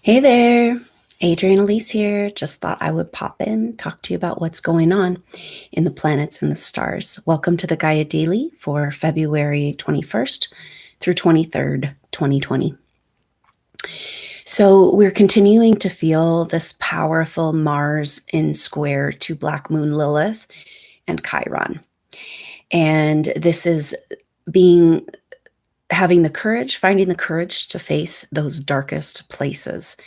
Hey there, Adrienne Elise here. Just thought I would pop in, talk to you about what's going on in the planets and the stars. Welcome to the Gaia Daily for February 21st through 23rd, 2020. So we're continuing to feel this powerful Mars in square to Black Moon Lilith and Chiron. And this is having the courage, finding the courage to face those darkest places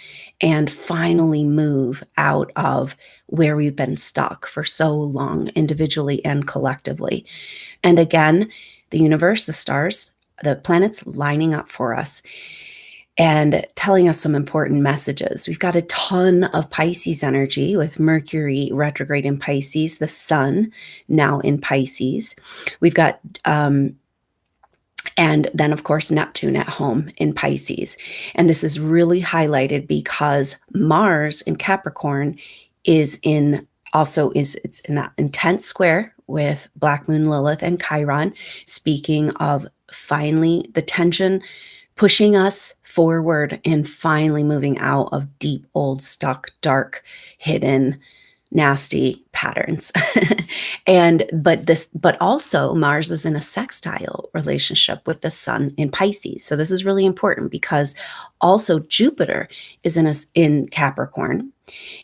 and finally move out of where we've been stuck for so long, individually and collectively. And again, the universe, the stars, the planets lining up for us and telling us some important messages. We've got a ton of Pisces energy with Mercury retrograde in Pisces, the Sun now in Pisces. We've got and then, of course, Neptune at home in Pisces. And this is really highlighted because Mars in Capricorn it's in that intense square with Black Moon Lilith and Chiron, speaking of finally the tension pushing us forward and finally moving out of deep, old, stuck, dark, hidden, nasty patterns. But also Mars is in a sextile relationship with the Sun in Pisces. So this is really important because also Jupiter is in Capricorn,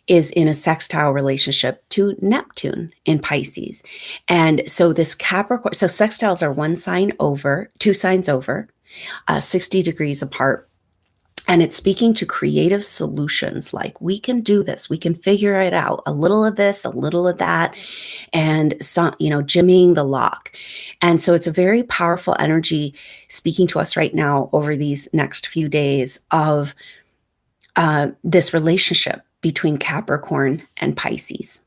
is in a sextile relationship to Neptune in Pisces. And so this Capricorn, so sextiles are two signs over, 60 degrees apart. And it's speaking to creative solutions like we can do this, we can figure it out, a little of this, a little of that, and some, jimmying the lock. And so it's a very powerful energy speaking to us right now over these next few days of this relationship between Capricorn and Pisces.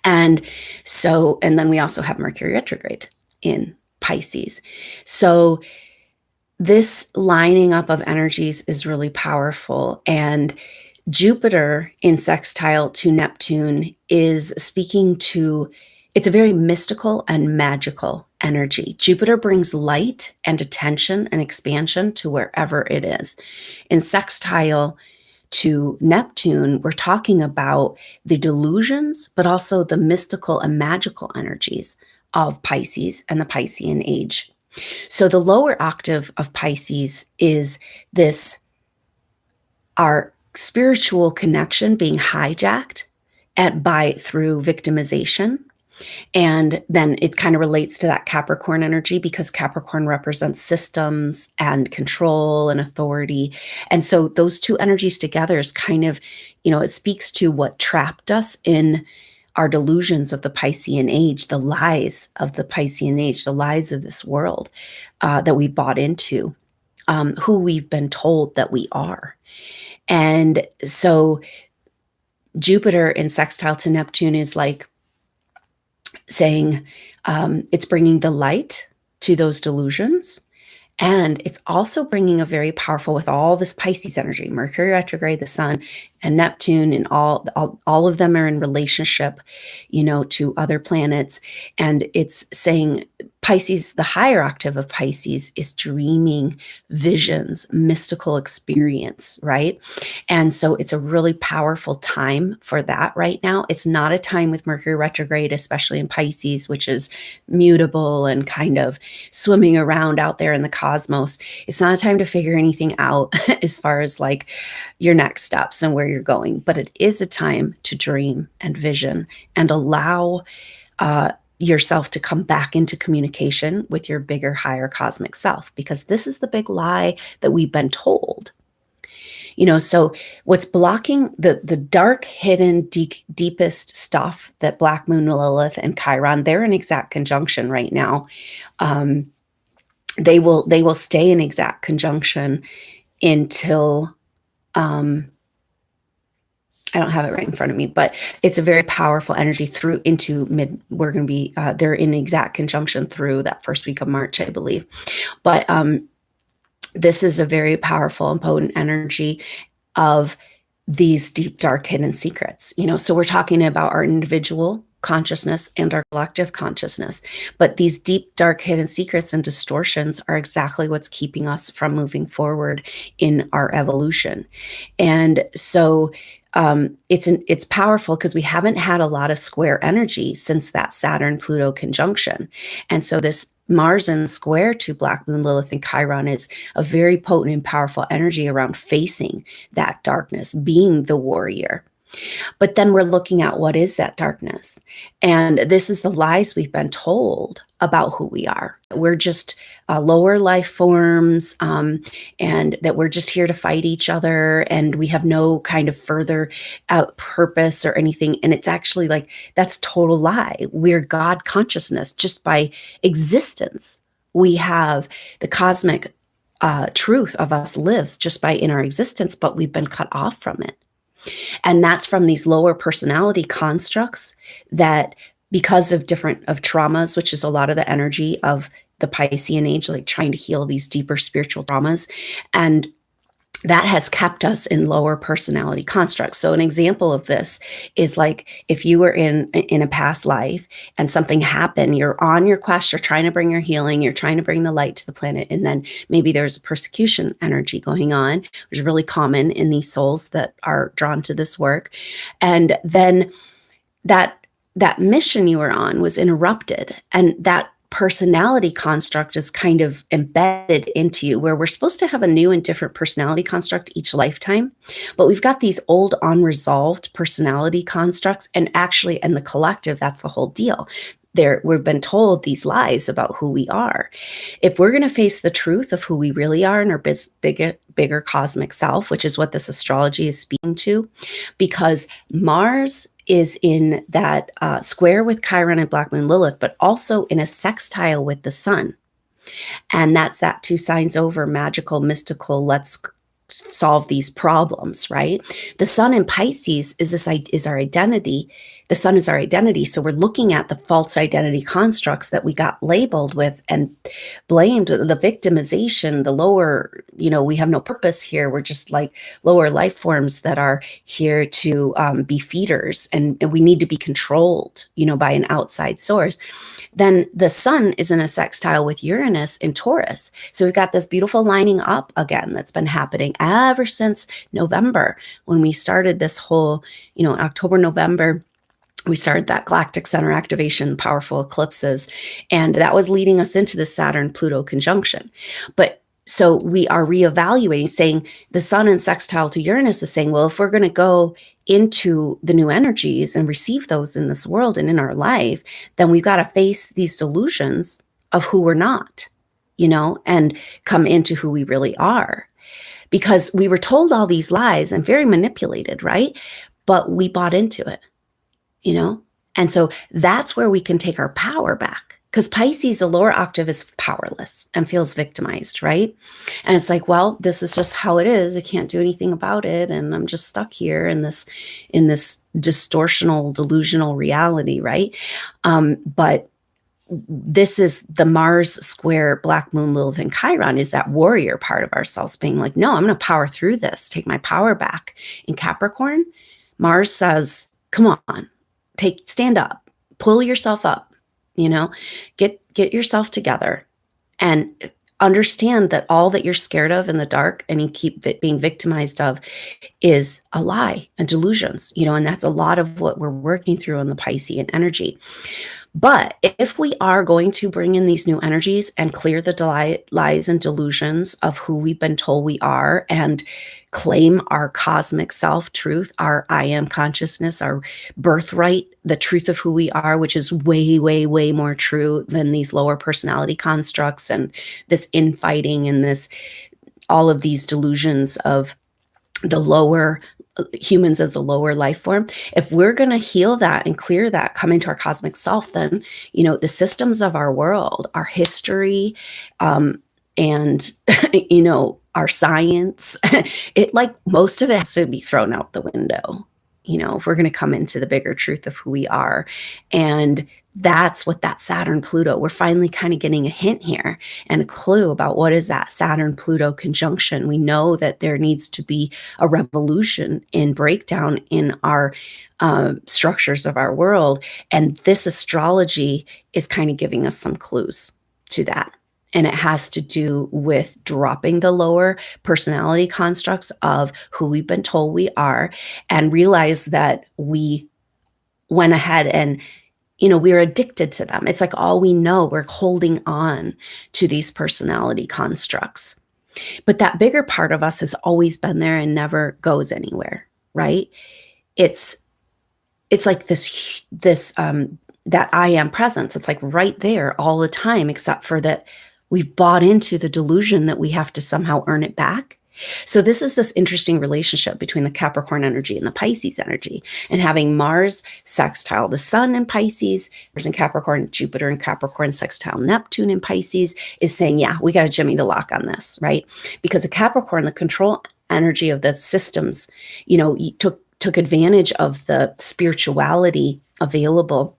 And then we also have Mercury retrograde in Pisces. So this lining up of energies is really powerful. And Jupiter in sextile to Neptune is speaking to, it's a very mystical and magical energy. Jupiter brings light and attention and expansion to wherever it is. In sextile to Neptune, we're talking about the delusions, but also the mystical and magical energies of Pisces and the Piscean Age. So the lower octave of Pisces is our spiritual connection being hijacked through victimization. And then it kind of relates to that Capricorn energy because Capricorn represents systems and control and authority. And so those two energies together is kind of, it speaks to what trapped us in our delusions of the Piscean Age, the lies of the Piscean Age, the lies of this world that we bought into, who we've been told that we are. And so Jupiter in sextile to Neptune is like saying it's bringing the light to those delusions. And it's also bringing a very powerful, with all this Pisces energy, Mercury retrograde, the Sun, and Neptune, and all of them are in relationship, to other planets. And it's saying Pisces, the higher octave of Pisces, is dreaming, visions, mystical experience, right? And so it's a really powerful time for that right now. It's not a time with Mercury retrograde, especially in Pisces, which is mutable and kind of swimming around out there in the cosmos. It's not a time to figure anything out as far as like your next steps and where you're going, but it is a time to dream and vision and allow yourself to come back into communication with your bigger, higher cosmic self, because this is the big lie that we've been told. So what's blocking the dark, hidden, deepest stuff that Black Moon, Lilith, and Chiron, they're in exact conjunction right now. They will stay in exact conjunction until I don't have it right in front of me, but it's a very powerful energy through into we're going to be, they're in exact conjunction through that first week of March, I believe. But this is a very powerful and potent energy of these deep, dark, hidden secrets. So we're talking about our individual consciousness and our collective consciousness. But these deep, dark, hidden secrets and distortions are exactly what's keeping us from moving forward in our evolution. And so it's powerful because we haven't had a lot of square energy since that Saturn-Pluto conjunction. And so this Mars in square to Black Moon, Lilith, and Chiron is a very potent and powerful energy around facing that darkness, being the warrior. But then we're looking at what is that darkness? And this is the lies we've been told about who we are. We're just lower life forms, and that we're just here to fight each other, and we have no kind of further purpose or anything. And it's actually like, that's total lie. We're God consciousness just by existence. We have the cosmic truth of us lives just by in our existence, but we've been cut off from it. And that's from these lower personality constructs that, because of traumas, which is a lot of the energy of the Piscean age, like trying to heal these deeper spiritual traumas. And that has kept us in lower personality constructs. So an example of this is like if you were in a past life and something happened, you're on your quest, you're trying to bring your healing, you're trying to bring the light to the planet, and then maybe there's a persecution energy going on, which is really common in these souls that are drawn to this work. And then that mission you were on was interrupted, and that personality construct is kind of embedded into you, where we're supposed to have a new and different personality construct each lifetime, but we've got these old unresolved personality constructs. And actually in the collective, that's the whole deal. We've been told these lies about who we are. If we're going to face the truth of who we really are in our bigger cosmic self, which is what this astrology is speaking to, because Mars is in that square with Chiron and Black Moon Lilith, but also in a sextile with the Sun. And that's that 2 signs over, magical, mystical, let's solve these problems, right? The Sun in Pisces is our identity. The Sun is our identity. So we're looking at the false identity constructs that we got labeled with and blamed, the victimization, the lower, we have no purpose here. We're just like lower life forms that are here to be feeders, and we need to be controlled, by an outside source. Then the Sun is in a sextile with Uranus in Taurus. So we've got this beautiful lining up again that's been happening ever since November, when we started this whole, October, November, we started that galactic center activation, powerful eclipses, and that was leading us into the Saturn-Pluto conjunction. But so we are reevaluating, saying the Sun in sextile to Uranus is saying, well, if we're going to go into the new energies and receive those in this world and in our life, then we've got to face these delusions of who we're not, and come into who we really are. Because we were told all these lies and very manipulated, right? But we bought into it, And so that's where we can take our power back. Because Pisces, the lower octave, is powerless and feels victimized, right? And it's like, well, this is just how it is. I can't do anything about it. And I'm just stuck here in this distortional, delusional reality, right? But this is the Mars square, Black Moon, Lilith, and Chiron is that warrior part of ourselves being like, no, I'm going to power through this, take my power back. In Capricorn, Mars says, come on, stand up, pull yourself up, get yourself together and understand that all that you're scared of in the dark and you keep being victimized of is a lie and delusions, and that's a lot of what we're working through in the Piscean energy. But if we are going to bring in these new energies and clear the lies and delusions of who we've been told we are and claim our cosmic self truth, our I am consciousness, our birthright, the truth of who we are, which is way, way, way more true than these lower personality constructs and this infighting and all of these delusions of the lower humans as a lower life form. If we're going to heal that and clear that, come into our cosmic self, then, the systems of our world, our history, and, our science, most of it has to be thrown out the window, if we're going to come into the bigger truth of who we are. And that's what that Saturn Pluto, we're finally kind of getting a hint here and a clue about what is that Saturn Pluto conjunction. We know that there needs to be a revolution in breakdown in our structures of our world. And this astrology is kind of giving us some clues to that. And it has to do with dropping the lower personality constructs of who we've been told we are, and realize that we went ahead and we're addicted to them. It's like all we know. We're holding on to these personality constructs. But that bigger part of us has always been there and never goes anywhere, right? It's like this that I am presence. It's like right there all the time, except for that we've bought into the delusion that we have to somehow earn it back. So this is this interesting relationship between the Capricorn energy and the Pisces energy, and having Mars sextile the Sun in Pisces, Mars in Capricorn, Jupiter in Capricorn sextile Neptune in Pisces is saying, yeah, we got to jimmy the lock on this, right? Because a Capricorn, the control energy of the systems, took advantage of the spirituality available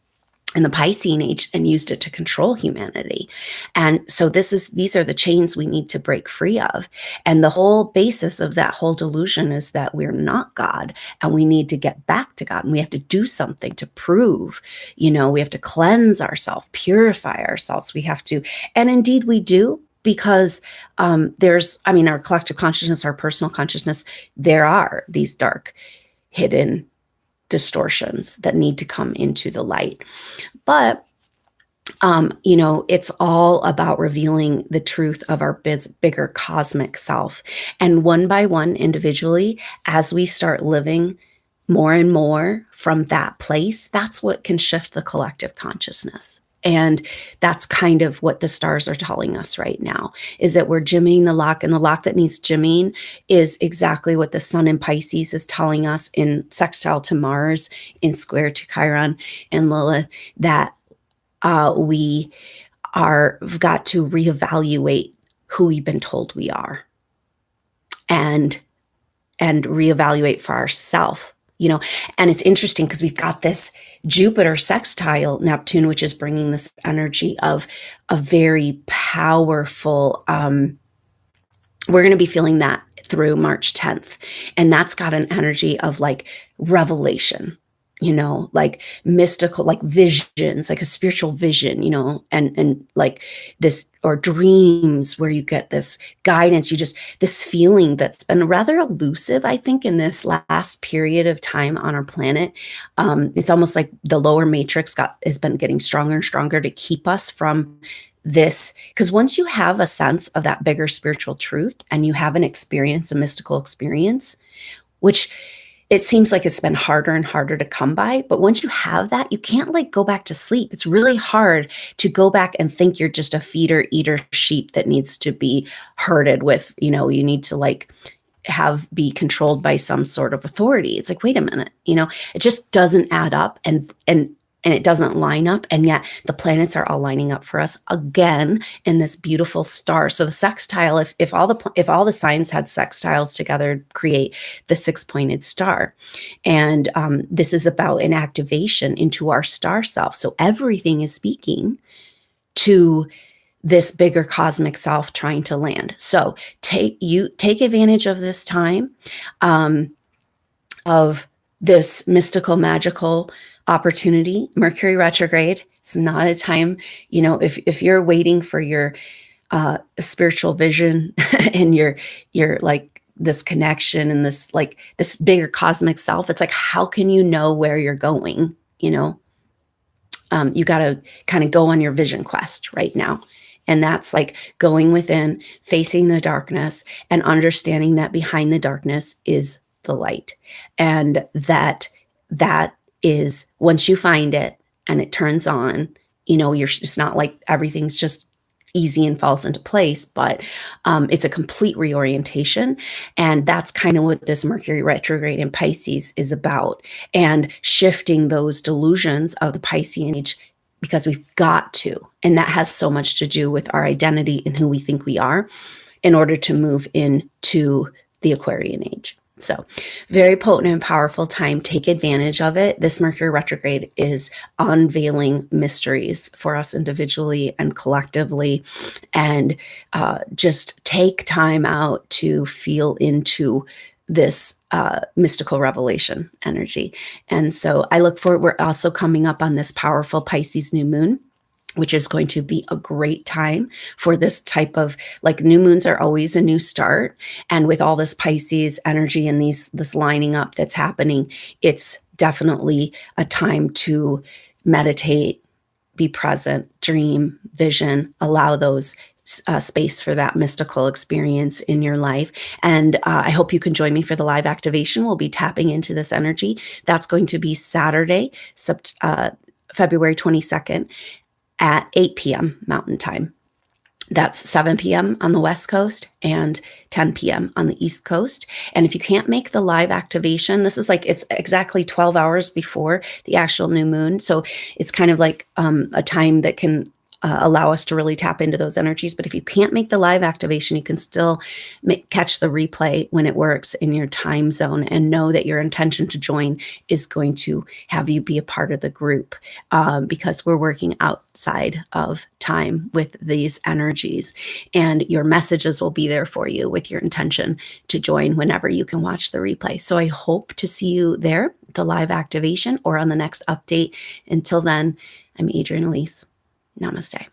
in the Piscean Age and used it to control humanity. And so these are the chains we need to break free of. And the whole basis of that whole delusion is that we're not God, and we need to get back to God, and we have to do something to prove, we have to cleanse ourselves, purify ourselves. We have to, and indeed we do, because our collective consciousness, our personal consciousness, there are these dark, hidden distortions that need to come into the light. But it's all about revealing the truth of our bigger cosmic self. And one by one, individually, as we start living more and more from that place, that's what can shift the collective consciousness. And that's kind of what the stars are telling us right now, is that we're jimmying the lock, and the lock that needs jimmying is exactly what the Sun in Pisces is telling us in sextile to Mars, in square to Chiron and Lilith, that we've got to reevaluate who we've been told we are, and reevaluate for ourselves. And it's interesting because we've got this Jupiter sextile Neptune, which is bringing this energy of a very powerful, we're going to be feeling that through March 10th. And that's got an energy of like revelation, like mystical, like visions, like a spiritual vision, and like this, or dreams where you get this guidance, this feeling that's been rather elusive, I think, in this last period of time on our planet. It's almost like the lower matrix has been getting stronger and stronger to keep us from this, because once you have a sense of that bigger spiritual truth and you have an experience, a mystical experience, which it seems like it's been harder and harder to come by. But once you have that, you can't go back to sleep. It's really hard to go back and think you're just a feeder eater sheep that needs to be herded with, you need to be controlled by some sort of authority. It's like, wait a minute, it just doesn't add up, and it doesn't line up. And yet the planets are all lining up for us again in this beautiful star. So the sextile, if all the signs had sextiles together, create the 6-pointed star. And this is about an activation into our star self. So everything is speaking to this bigger cosmic self trying to land. So take advantage of this time, of this mystical, magical opportunity. Mercury retrograde. It's not a time, if you're waiting for your spiritual vision and your like this connection and this bigger cosmic self, it's like, how can you know where you're going? You got to kind of go on your vision quest right now. And that's like going within, facing the darkness, and understanding that behind the darkness is the light. And that is, once you find it and it turns on, it's not like everything's just easy and falls into place, but it's a complete reorientation. And that's kind of what this Mercury retrograde in Pisces is about, and shifting those delusions of the Piscean Age, because we've got to. And that has so much to do with our identity and who we think we are in order to move into the Aquarian Age. So very potent and powerful time. Take advantage of it. This Mercury retrograde is unveiling mysteries for us individually and collectively. And just take time out to feel into this mystical revelation energy. And so I look forward, we're also coming up on this powerful Pisces new moon, which is going to be a great time for this type of, like, new moons are always a new start. And with all this Pisces energy and this lining up that's happening, it's definitely a time to meditate, be present, dream, vision, allow those space for that mystical experience in your life. And I hope you can join me for the live activation. We'll be tapping into this energy. That's going to be Saturday, February 22nd at 8 p.m. Mountain Time. That's 7 p.m. on the West Coast and 10 p.m. on the East Coast. And if you can't make the live activation, this is like, it's exactly 12 hours before the actual new moon. So it's kind of like a time that can allow us to really tap into those energies. But if you can't make the live activation, you can still catch the replay when it works in your time zone, and know that your intention to join is going to have you be a part of the group, because we're working outside of time with these energies, and your messages will be there for you with your intention to join whenever you can watch the replay. So I hope to see you there, the live activation, or on the next update. Until then, I'm Adrienne Elise. Namaste.